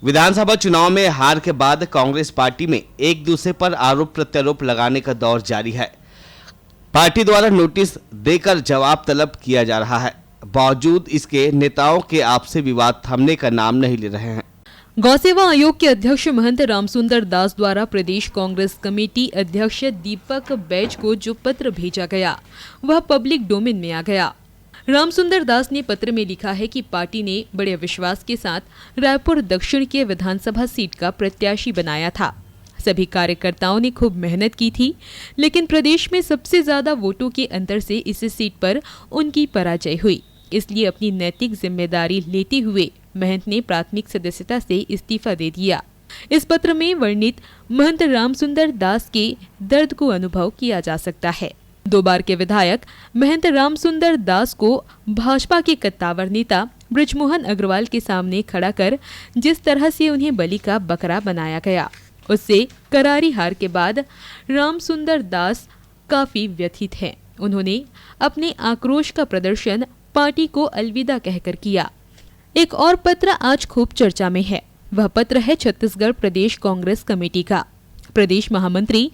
विधानसभा चुनाव में हार के बाद कांग्रेस पार्टी में एक दूसरे पर आरोप प्रत्यारोप लगाने का दौर जारी है। पार्टी द्वारा नोटिस देकर जवाब तलब किया जा रहा है। बावजूद इसके नेताओं के आपसी विवाद थमने का नाम नहीं ले रहे हैं। गौ सेवा आयोग के अध्यक्ष महंत रामसुंदर दास द्वारा प्रदेश कांग्रेस कमेटी अध्यक्ष दीपक बैज को जो पत्र भेजा गया वह पब्लिक डोमेन में आ गया। रामसुंदर दास ने पत्र में लिखा है कि पार्टी ने बड़े विश्वास के साथ रायपुर दक्षिण के विधानसभा सीट का प्रत्याशी बनाया था। सभी कार्यकर्ताओं ने खूब मेहनत की थी, लेकिन प्रदेश में सबसे ज्यादा वोटों के अंतर से इस सीट पर उनकी पराजय हुई। इसलिए अपनी नैतिक जिम्मेदारी लेते हुए महंत ने प्राथमिक सदस्यता से इस्तीफा दे दिया। इस पत्र में वर्णित महंत रामसुंदर दास के दर्द को अनुभव किया जा सकता है। 2 बार के विधायक महंत रामसुंदर दास को भाजपा के कद्दावर नेता बृजमोहन अग्रवाल के सामने खड़ा कर जिस तरह से उन्हें बलि का बकरा बनाया गया, उससे करारी हार के बाद रामसुंदर दास काफी व्यथित हैं। उन्होंने अपने आक्रोश का प्रदर्शन पार्टी को अलविदा कहकर किया। एक और पत्र आज खूब चर्चा में है। वह पत्र है छत्तीसगढ़ प्रदेश कांग्रेस कमेटी का। प्रदेश महामंत्री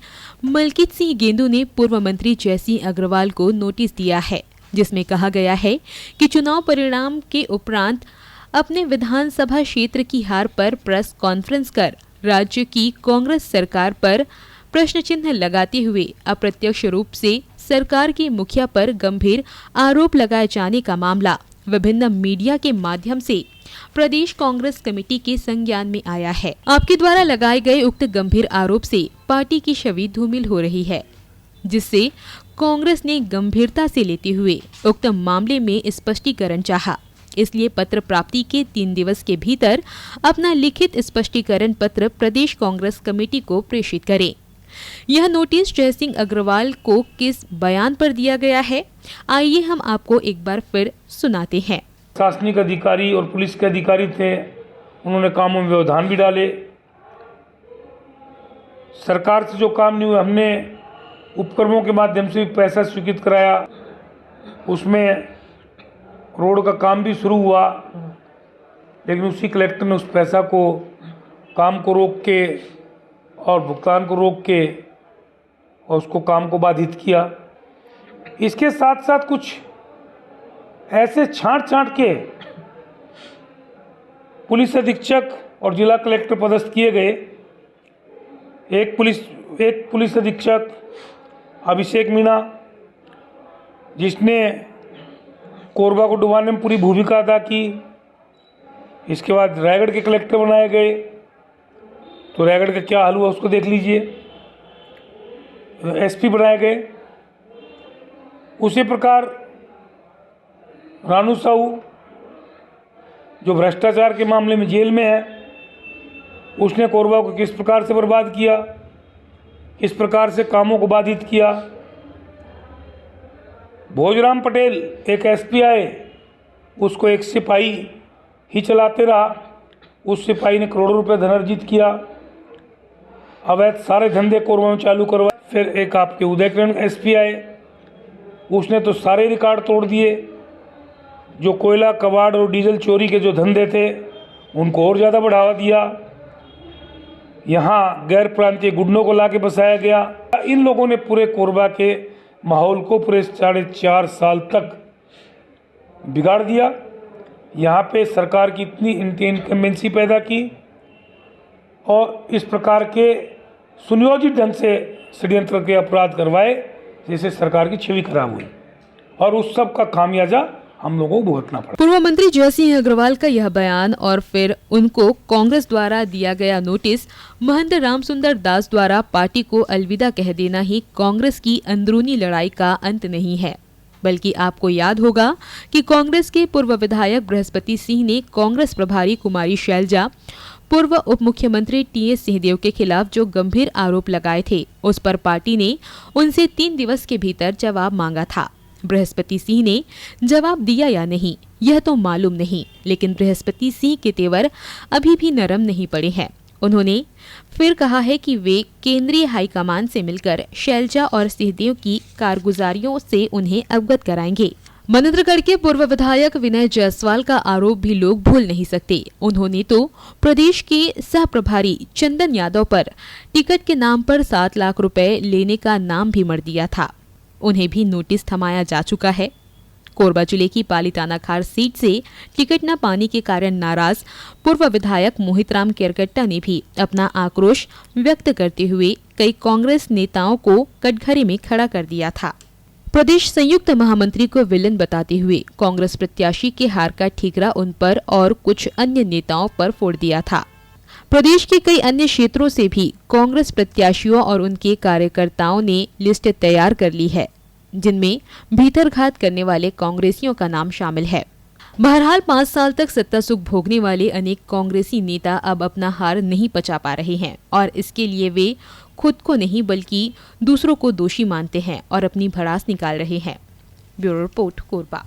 मलकीत सिंह गेंदू ने पूर्व मंत्री जयसिंह अग्रवाल को नोटिस दिया है, जिसमें कहा गया है कि चुनाव परिणाम के उपरांत अपने विधानसभा क्षेत्र की हार पर प्रेस कॉन्फ्रेंस कर राज्य की कांग्रेस सरकार पर प्रश्न चिन्ह लगाते हुए अप्रत्यक्ष रूप से सरकार के मुखिया पर गंभीर आरोप लगाए जाने का मामला विभिन्न मीडिया के माध्यम से प्रदेश कांग्रेस कमेटी के संज्ञान में आया है। आपके द्वारा लगाए गए उक्त गंभीर आरोप से पार्टी की छवि धूमिल हो रही है, जिससे कांग्रेस ने गंभीरता से लेते हुए उक्त मामले में स्पष्टीकरण चाहा। इसलिए पत्र प्राप्ति के 3 दिवस के भीतर अपना लिखित स्पष्टीकरण पत्र प्रदेश कांग्रेस कमेटी को प्रेषित करें। यह नोटिस जयसिंह अग्रवाल को किस बयान पर दिया गया है, आइए हम आपको एक बार फिर सुनाते हैं। प्रशासनिक अधिकारी और पुलिस के अधिकारी थे, उन्होंने कामों में व्यवधान भी डाले। सरकार से जो काम नहीं हुआ, हमने उपक्रमों के माध्यम से भी पैसा स्वीकृत कराया। उसमें रोड का काम भी शुरू हुआ, लेकिन उसी कलेक्टर ने उस पैसा को काम को रोक के और भुगतान को रोक के और उसको काम को बाधित किया। इसके साथ साथ कुछ ऐसे छांट के पुलिस अधीक्षक और जिला कलेक्टर पदस्थ किए गए। एक पुलिस अधीक्षक अभिषेक मीणा, जिसने कोरबा को डुबाने में पूरी भूमिका अदा की। इसके बाद रायगढ़ के कलेक्टर बनाए गए, तो रायगढ़ का क्या हाल हुआ उसको देख लीजिए। एसपी बनाए गए। उसी प्रकार रानू साहू, जो भ्रष्टाचार के मामले में जेल में है, उसने कोरबा को किस प्रकार से बर्बाद किया, किस प्रकार से कामों को बाधित किया। भोजराम पटेल एक एसपी आए, उसको एक सिपाही ही चलाते रहा। उस सिपाही ने करोड़ों रुपए धन अर्जित किया। अवैध सारे धंधे कोरबा में चालू करवाए। फिर एक आपके उदय किरण एसपी आए, उसने तो सारे रिकॉर्ड तोड़ दिए। जो कोयला कबाड़ और डीजल चोरी के जो धंधे थे, उनको और ज़्यादा बढ़ावा दिया। यहाँ गैर प्रांतीय गुंडों को लाके बसाया गया। इन लोगों ने पूरे कोरबा के माहौल को पूरे 4.5 साल तक बिगाड़ दिया। यहाँ पे सरकार की इतनी इनकम्बेंसी पैदा की और इस प्रकार के सुनियोजित ढंग से षड्यंत्र के अपराध करवाए, जिससे सरकार की छवि खराब हुई और उस सब का खामियाजा हम लोगों को भुगतना पड़ा। पूर्व मंत्री जयसिंह अग्रवाल का यह बयान और फिर उनको कांग्रेस द्वारा दिया गया नोटिस महंत रामसुंदर दास द्वारा पार्टी को अलविदा कह देना ही कांग्रेस की अंदरूनी लड़ाई का अंत नहीं है, बल्कि आपको याद होगा कि कांग्रेस के पूर्व विधायक बृहस्पति सिंह ने कांग्रेस प्रभारी कुमारी शैलजा, पूर्व उप मुख्यमंत्री टीएस सिंहदेव के खिलाफ जो गंभीर आरोप लगाए थे, उस पर पार्टी ने उनसे 3 दिवस के भीतर जवाब मांगा था। बृहस्पति सिंह ने जवाब दिया या नहीं यह तो मालूम नहीं, लेकिन बृहस्पति सिंह के तेवर अभी भी नरम नहीं पड़े हैं। उन्होंने फिर कहा है कि वे केंद्रीय हाईकमान से मिलकर शैलजा और सिंहदेव की कारगुजारियों से उन्हें अवगत कराएंगे। मनेंद्रगढ़ के पूर्व विधायक विनय जायसवाल का आरोप भी लोग भूल नहीं सकते। उन्होंने तो प्रदेश के सह प्रभारी चंदन यादव पर टिकट के नाम पर 7 लाख रुपए लेने का नाम भी मढ़ दिया था। उन्हें भी नोटिस थमाया जा चुका है। कोरबा जिले की पालीताना खार सीट से टिकट न पाने के कारण नाराज पूर्व विधायक मोहितराम केरकट्टा ने भी अपना आक्रोश व्यक्त करते हुए कई कांग्रेस नेताओं को कटघरे में खड़ा कर दिया था। प्रदेश संयुक्त महामंत्री को विलन बताते हुए कांग्रेस प्रत्याशी के हार का ठीकरा उन पर और कुछ अन्य नेताओं पर फोड़ दिया था। प्रदेश के कई अन्य क्षेत्रों से भी कांग्रेस प्रत्याशियों और उनके कार्यकर्ताओं ने लिस्ट तैयार कर ली है, जिनमें भीतरघात करने वाले कांग्रेसियों का नाम शामिल है। बहरहाल 5 साल तक सत्ता सुख भोगने वाले अनेक कांग्रेसी नेता अब अपना हार नहीं पचा पा रहे हैं और इसके लिए वे खुद को नहीं बल्कि दूसरों को दोषी मानते हैं और अपनी भड़ास निकाल रहे हैं। Bureau report, Korba.